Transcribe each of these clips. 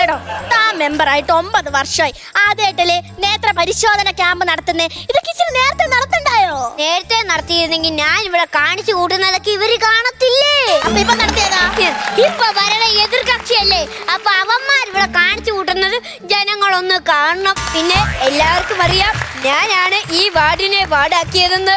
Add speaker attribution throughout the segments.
Speaker 1: എടോ താൻ മെമ്പറായിട്ട് 9 വർഷമായി ആദ്യമായിട്ടല്ലേ നേത്ര പരിശോധന ക്യാമ്പ് നടത്തുന്നേ. ഇതൊക്കെ ഇച്ചിരി നേരത്തെ നടത്തണ്ടായോ?
Speaker 2: നേരത്തെ നടത്തിയിരുന്നെങ്കിൽ ഞാൻ ഇവിടെ കാണിച്ചു കൂട്ടുന്നതൊക്കെ ഇവര് കാണത്തില്ലേ?
Speaker 1: അപ്പൊ ഇപ്പൊ നടത്തിയതാ?
Speaker 2: ഇപ്പൊ വരണ എതിർകക്ഷിയല്ലേ, അപ്പൊ അവന്മാർ ഇവിടെ കാണിച്ചു കൂട്ടുന്നത് ജനങ്ങളൊന്ന് കാണണം. പിന്നെ എല്ലാവർക്കും അറിയാം ഞാനാണ് ഈ വാർഡിനെ വാർഡാക്കിയതെന്ന്.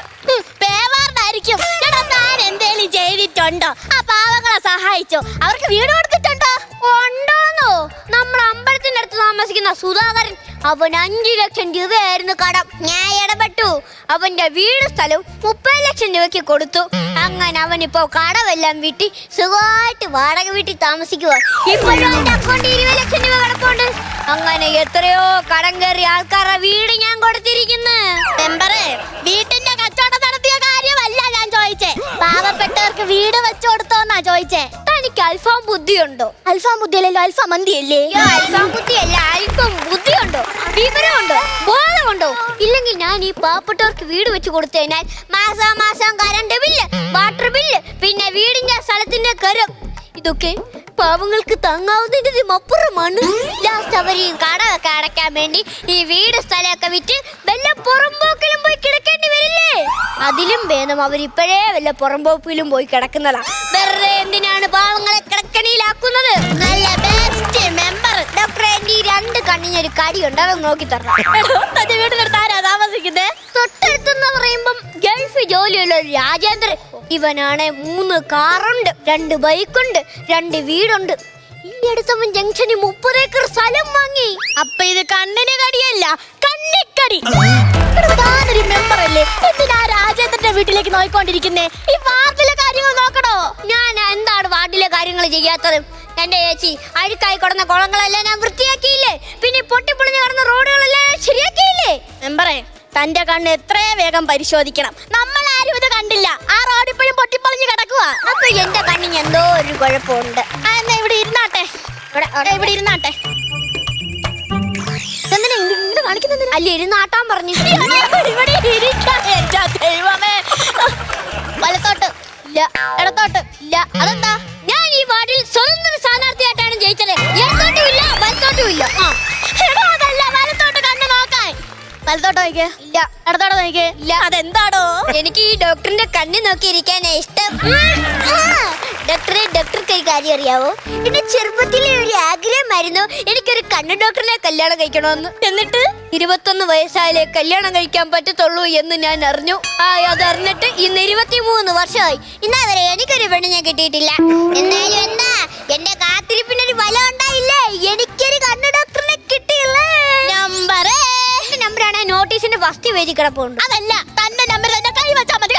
Speaker 1: പേവാർഡായിരിക്കും. എടാ താൻ എന്തേലും ചെയ്തിട്ടുണ്ടോ? ആ പാവങ്ങളെ സഹായിച്ചോ? അവർക്ക് വീട് കൊടുത്തിട്ടുണ്ടോ?
Speaker 2: ഉണ്ടോന്നോ? നമ്മൾ അമ്പലത്തിന്റെ അടുത്ത് താമസിക്കുന്ന സുധാകരൻ, അവൻ 5 ലക്ഷം രൂപയായിരുന്നു കടം. ഞാൻ ഇടപെട്ടു. അവന്റെ വീട് സ്ഥലവും 30 ലക്ഷം രൂപയ്ക്ക് കൊടുത്തു. അങ്ങനെ അവനിപ്പോ കടമെല്ലാം വീട്ടി സുഖമായിട്ട് വാടക വീട്ടിൽ താമസിക്കുക. ഇപ്പോഴും അവന്റെ അക്കൗണ്ടിൽ 20 ലക്ഷം രൂപ കിടപ്പുണ്ട്. അങ്ങനെ എത്രയോ കടം കയറിയ ആൾക്കാരുടെ വീട് ഞാൻ കൊടുത്തിരിക്കുന്നു.
Speaker 1: മെമ്പറേ, വീട്ടിന്റെ കച്ചവടം നടത്തിയ കാര്യമല്ല ഞാൻ ചോദിച്ചേ, പാവപ്പെട്ടവർക്ക് വീട് വെച്ചു കൊടുത്തോന്നാ ചോദിച്ചേ.
Speaker 2: തനിക്ക് അൽഫാം ബുദ്ധിയുണ്ടോ?
Speaker 1: അൽഫാം ബുദ്ധിയല്ലല്ലോ, അൽഫാം മന്തിയല്ലേ?
Speaker 2: അൽഫാം ബുദ്ധിയല്ല, അൽഫാം ബുദ്ധിയുണ്ടോ? വിവരമുണ്ടോ? ബോധമുണ്ടോ? ഇല്ലെങ്കിൽ ഞാൻ ഈ പാവപ്പെട്ടവർക്ക് വീട് വെച്ച് കൊടുത്തതിനാൽ മാസം കറണ്ട് ബില്ല്, വാട്ടർ ബില്ല്, പിന്നെ വീടിന്റെ സ്ഥലത്തിന്റെ കരം, ഇതൊക്കെ പാവങ്ങൾക്ക് താങ്ങാവുന്നതിനും അപ്പുറമാണ്. ലാസ്റ്റ് അവർ ഈ കടമൊക്കെ അടയ്ക്കാൻ വേണ്ടി ഈ വീട് സ്ഥലമൊക്കെ വിറ്റ് വല്ല പുറമ്പോക്കിലും പോയി കിടക്കേണ്ടി വരില്ലേ? അതിലും ഭേദം അവരിപ്പോഴേ വല്ല പുറമ്പോക്കിലും പോയി കിടക്കുന്നതാ. വെറുതെ എന്തിനാണ് പാവങ്ങളെ കിടക്കണിയിലാക്കുന്നത്?
Speaker 1: നല്ല ബെസ്റ്റ് മെമ്പർ.
Speaker 2: ഡോക്ടറെ, എന്റെ ഈ 2 കണ്ണിനൊരു കടിയുണ്ട്, അത് നോക്കി തരണം.
Speaker 1: തന്റെ വീട്ടിലെടുത്ത് ആരാ താമസിക്കുന്നേ?
Speaker 2: തൊട്ടടുത്തെന്ന് പറയുമ്പം ഗൾഫ് ജോലിയുള്ള ഒരു രാജേന്ദ്രൻ. ഇവനാണ് 3 കാറുണ്ട്, 2 ബൈക്കുണ്ട്, 2 വീടുണ്ട്. ഈ അടുത്തവൻ ജംഗ്ഷനിൽ 30 ഏക്കർ സ്ഥലം വാങ്ങി.
Speaker 1: അപ്പൊ ഇത് കണ്ണിന് കടിയല്ല, കണ്ണിക്കടി. താനൊരു മെമ്പർ അല്ലേ, എന്തിനാ രാജേന്ദ്രന്റെ വീട്ടിലേക്ക് നോയിക്കൊണ്ടിരിക്കുന്നേ? ഈ വാർഡിലെ കാര്യങ്ങൾ നോക്കണോ?
Speaker 2: ഞാൻ എന്താണ് വാർഡിലെ കാര്യങ്ങൾ ചെയ്യാത്തത്? എന്റെ ചേച്ചി, അഴുക്കായി കിടന്ന കുളങ്ങളെല്ലാം ഞാൻ വൃത്തിയാക്കിയില്ലേ? പിന്നെ പൊട്ടിപ്പൊളിഞ്ഞ് കിടന്ന റോഡുകളെല്ലാം ഞാൻ ശരിയാക്കിയില്ലേ?
Speaker 1: മെമ്പറേ, തന്റെ കണ്ണ് എത്രയും വേഗം പരിശോധിക്കണം. നമ്മളാരും ഇത് കണ്ടില്ല. ആ റോഡ് ഇപ്പോഴും പൊട്ടിപ്പൊളിഞ്ഞ് കിടക്കുക.
Speaker 2: അപ്പൊ എന്റെ കണ്ണിന് എന്തോ ഒരു കുഴപ്പമുണ്ട്.
Speaker 1: എന്നാ ഇവിടെ ഇരുന്നാട്ടെ, ഇവിടെ ഇരുന്നാട്ടെ.
Speaker 2: അല്ല, ഇരുന്നാട്ടാൻ പറഞ്ഞു.
Speaker 1: ഇവിടെ ഇരിക്കാം. എന്റെ ദൈവമേ. വലത്തോട്ട്
Speaker 2: ഇല്ല,
Speaker 1: ഇടത്തോട്ട്
Speaker 2: ഇല്ല.
Speaker 1: അതെന്താ?
Speaker 2: ഞാൻ ഈ വാർഡിൽ സ്വതന്ത്ര സ്ഥാനാർത്ഥിയായിട്ടാണ് ജയിച്ചത്. ഇടത്തോട്ടും ഇല്ല, വലത്തോട്ടും ഇല്ല.
Speaker 1: എടോ, അതല്ല, വലത്തോട്ട് കണ്ണ് നോക്കാൻ. വലത്തോട്ട് നോക്കിയേ.
Speaker 2: ഇല്ല.
Speaker 1: ഇടത്തോട്ട് നോക്കിയേ.
Speaker 2: ഇല്ല.
Speaker 1: അതെന്താടോ?
Speaker 2: എനിക്ക് ഈ ഡോക്ടറിന്റെ കണ്ണ് നോക്കിയിരിക്കാനാ ഇഷ്ടം. ഡോക്ടർക്ക് ഒരു കാര്യം അറിയാവോ? എന്റെ ചെറുപ്പത്തിലെ ഒരു ആഗ്രഹമായിരുന്നു എനിക്കൊരു കണ്ണ് ഡോക്ടറിനെ കല്യാണം കഴിക്കണമെന്ന്. എന്നിട്ട് 21 വയസ്സായാലേ കല്യാണം കഴിക്കാൻ പറ്റത്തുള്ളൂ എന്ന് ഞാൻ അറിഞ്ഞു. അതറിഞ്ഞിട്ട് ഇന്ന് 23 വർഷമായി. ഇന്നാ വരെ എനിക്കൊരു പെണ്ണ് ഞാൻ കിട്ടിയിട്ടില്ല. എന്നാലും എന്താ, എന്റെ കാത്തിരിപ്പിനൊരു ഫലം ഉണ്ടായില്ലേ? എനിക്കൊരു കണ്ണ് ഡോക്ടറിനെ കിട്ടിയില്ലേ?
Speaker 1: നമ്പറേ
Speaker 2: നമ്പറാണ് നോട്ടീസിന്റെ ഫസ്റ്റ് പേജിൽ കിടപ്പുണ്ട്.
Speaker 1: അതല്ല, തന്റെ നമ്പർ തന്നെ കൈ വെച്ചാൽ മതി.